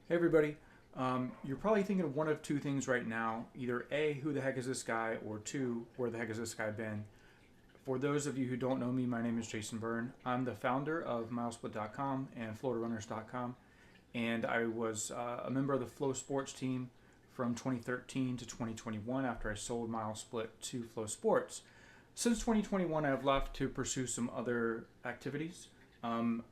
Hey everybody. You're probably thinking of one of two things right now. Either A, who the heck is this guy? Or two, where the heck has this guy been? For those of you who don't know me, my name is Jason Byrne. I'm the founder of milesplit.com and floridarunners.com. And I was a member of the Flow Sports team from 2013 to 2021 after I sold MileSplit to Flow Sports. Since 2021, I've left to pursue some other activities.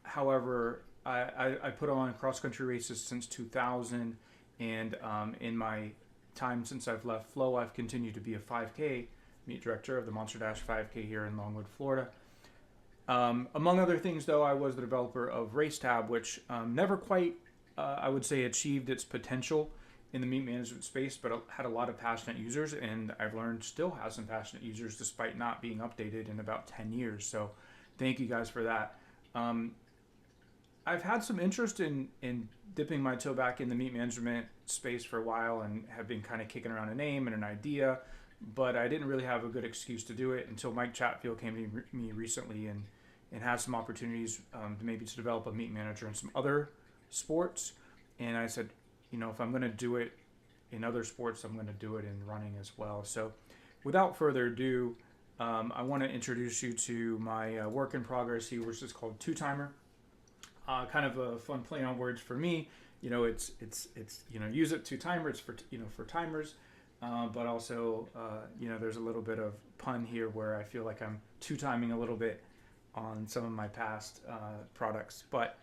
However, I put on cross country races since 2000, and in my time since I've left Flow, I've continued to be a 5K meet director of the Monster Dash 5K here in Longwood, Florida. Among other things, though, I was the developer of RaceTab, which never quite, I would say, achieved its potential in the meet management space, but had a lot of passionate users, and I've learned still has some passionate users despite not being updated in about 10 years. So thank you guys for that. I've had some interest in dipping my toe back in the meat management space for a while and have been kind of kicking around a name and an idea, but I didn't really have a good excuse to do it until Mike Chatfield came to me recently and had some opportunities maybe to develop a meat manager in some other sports. And I said, if I'm going to do it in other sports, I'm going to do it in running as well. So without further ado, I want to introduce you to my work in progress here, which is called 2Timer. Kind of a fun play on words for me. It's use it 2Timer. It's for timers, but also there's a little bit of pun here where I feel like I'm 2-timing a little bit on some of my past products. But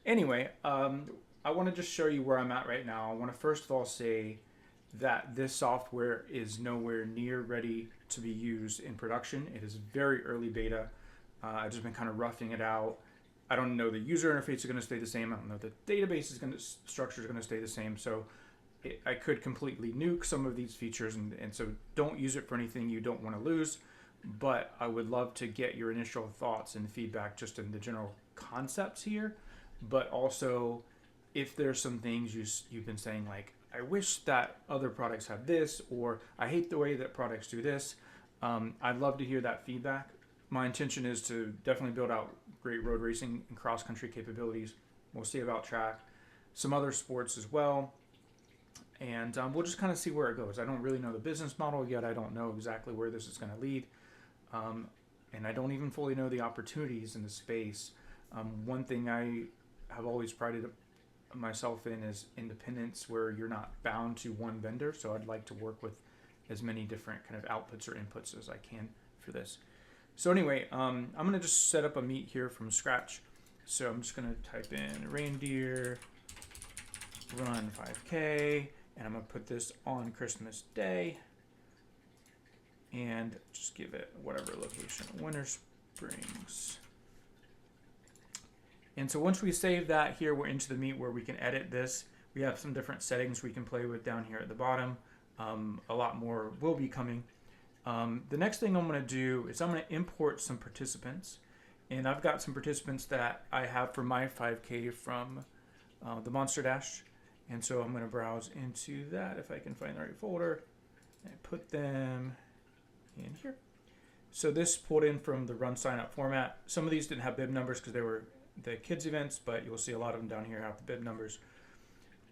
anyway, I want to just show you where I'm at right now. I want to first of all say that this software is nowhere near ready to be used in production. It is very early beta. I've just been kind of roughing it out. I don't know the user interface is going to stay the same. I don't know the database structure is going to stay the same. So I could completely nuke some of these features, and so don't use it for anything you don't want to lose. But I would love to get your initial thoughts and feedback just in the general concepts here, but also if there's some things you've been saying like, I wish that other products have this, or I hate the way that products do this. I'd love to hear that feedback. My intention is to definitely build out great road racing and cross-country capabilities. We'll see about track, some other sports as well, and we'll just kind of see where it goes. I don't really know the business model yet. I don't know exactly where this is going to lead, and I don't even fully know the opportunities in the space. One thing I have always prided myself in is independence, where you're not bound to one vendor, so I'd like to work with as many different kind of outputs or inputs as I can for this. So anyway, I'm going to just set up a meet here from scratch. So I'm just going to type in reindeer run 5K, and I'm going to put this on Christmas Day and just give it whatever location, Winter Springs. And so once we save that here, we're into the meet where we can edit this. We have some different settings we can play with down here at the bottom. A lot more will be coming. The next thing I'm going to do is I'm going to import some participants, and I've got some participants that I have for my 5K from the Monster Dash, and so I'm going to browse into that if I can find the right folder and put them in here. So this pulled in from the run sign up format. Some of these didn't have bib numbers because they were the kids events, but you'll see a lot of them down here have the bib numbers.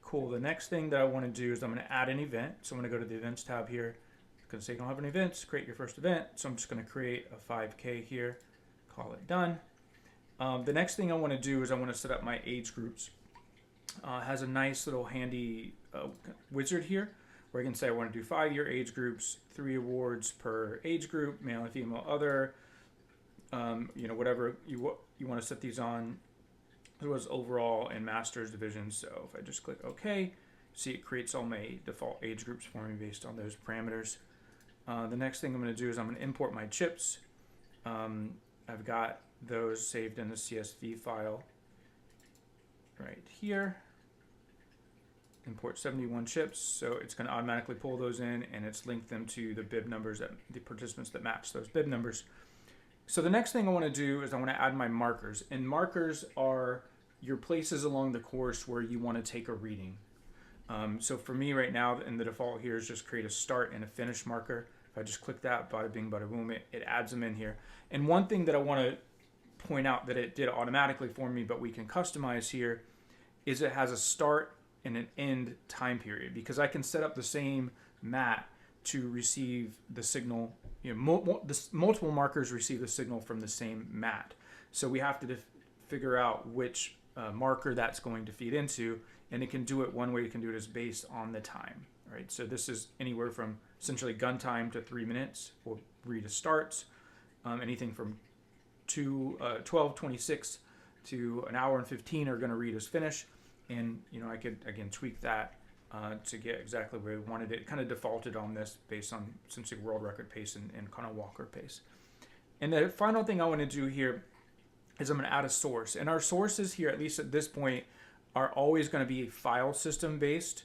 Cool. The next thing that I want to do is I'm going to add an event. So I'm going to go to the events tab here. Going to say you don't have any events, create your first event. So I'm just going to create a 5K here, call it done. The next thing I want to do is I want to set up my age groups. Has a nice little handy wizard here where I can say I want to do 5-year age groups, 3 awards per age group, male and female other, whatever you want to set these on. It was overall and masters divisions. So if I just click OK, see it creates all my default age groups for me based on those parameters. The next thing I'm going to do is I'm going to import my chips. I've got those saved in the CSV file right here. Import 71 chips, so it's going to automatically pull those in, and it's linked them to the bib numbers, the participants that match those bib numbers. So the next thing I want to do is I want to add my markers, and markers are your places along the course where you want to take a reading. So for me right now, in the default here is just create a start and a finish marker. If I just click that, bada bing, bada boom, it adds them in here. And one thing that I want to point out that it did automatically for me, but we can customize here, is it has a start and an end time period, because I can set up the same mat to receive the signal. Multiple markers receive the signal from the same mat. So we have to figure out which marker that's going to feed into, and it can do it one way. It can do it is based on the time, right? So this is anywhere from essentially gun time to 3 minutes or read as starts, anything from 12:26 to an hour and 15 are going to read as finish, and I could again tweak that to get exactly where we wanted it. Kind of defaulted on this based on essentially world record pace and kind of Walker pace. And the final thing I want to do here is I'm going to add a source. And our sources here, at least at this point, are always going to be file system based.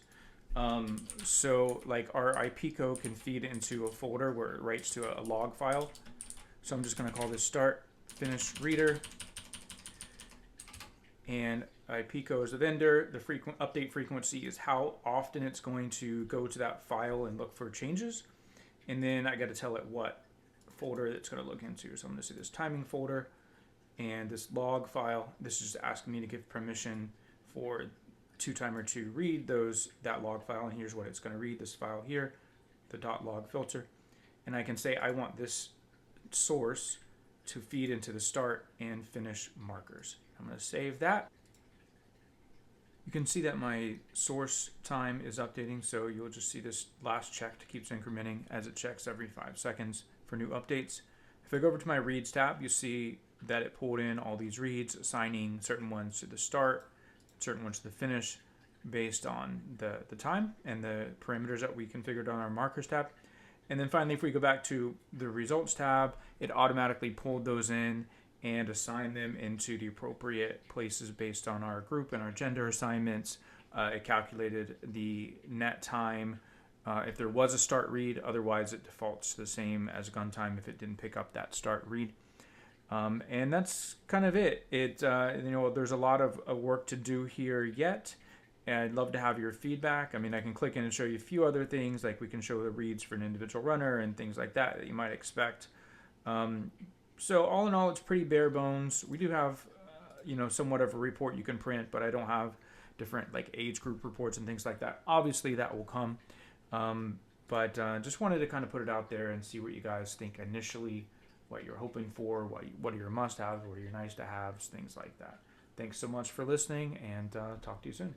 So like our IPCO can feed into a folder where it writes to a log file. So I'm just going to call this start finish reader. And IPCO is the vendor. The update frequency is how often it's going to go to that file and look for changes. And then I got to tell it what folder it's going to look into. So I'm going to say this timing folder and this log file. This is just asking me to give permission for 2Timer to read that log file. And here's what it's going to read, this file here, the .log filter. And I can say I want this source to feed into the start and finish markers. I'm going to save that. You can see that my source time is updating, so you'll just see this last check keeps incrementing as it checks every 5 seconds for new updates. If I go over to my reads tab, you see that it pulled in all these reads, assigning certain ones to the start, certain ones to the finish, based on the time and the parameters that we configured on our markers tab. And then finally, if we go back to the results tab, it automatically pulled those in and assigned them into the appropriate places based on our group and our gender assignments. It calculated the net time if there was a start read. Otherwise, it defaults to the same as gun time if it didn't pick up that start read. And that's kind of it. There's a lot of work to do here yet. And I'd love to have your feedback. I mean, I can click in and show you a few other things, like we can show the reads for an individual runner and things like that you might expect. So all in all, it's pretty bare bones. We do have, somewhat of a report you can print, but I don't have different like age group reports and things like that. Obviously, that will come. But just wanted to kind of put it out there and see what you guys think initially, what you're hoping for, what are your must-haves, what are your nice-to-haves, things like that. Thanks so much for listening, and talk to you soon.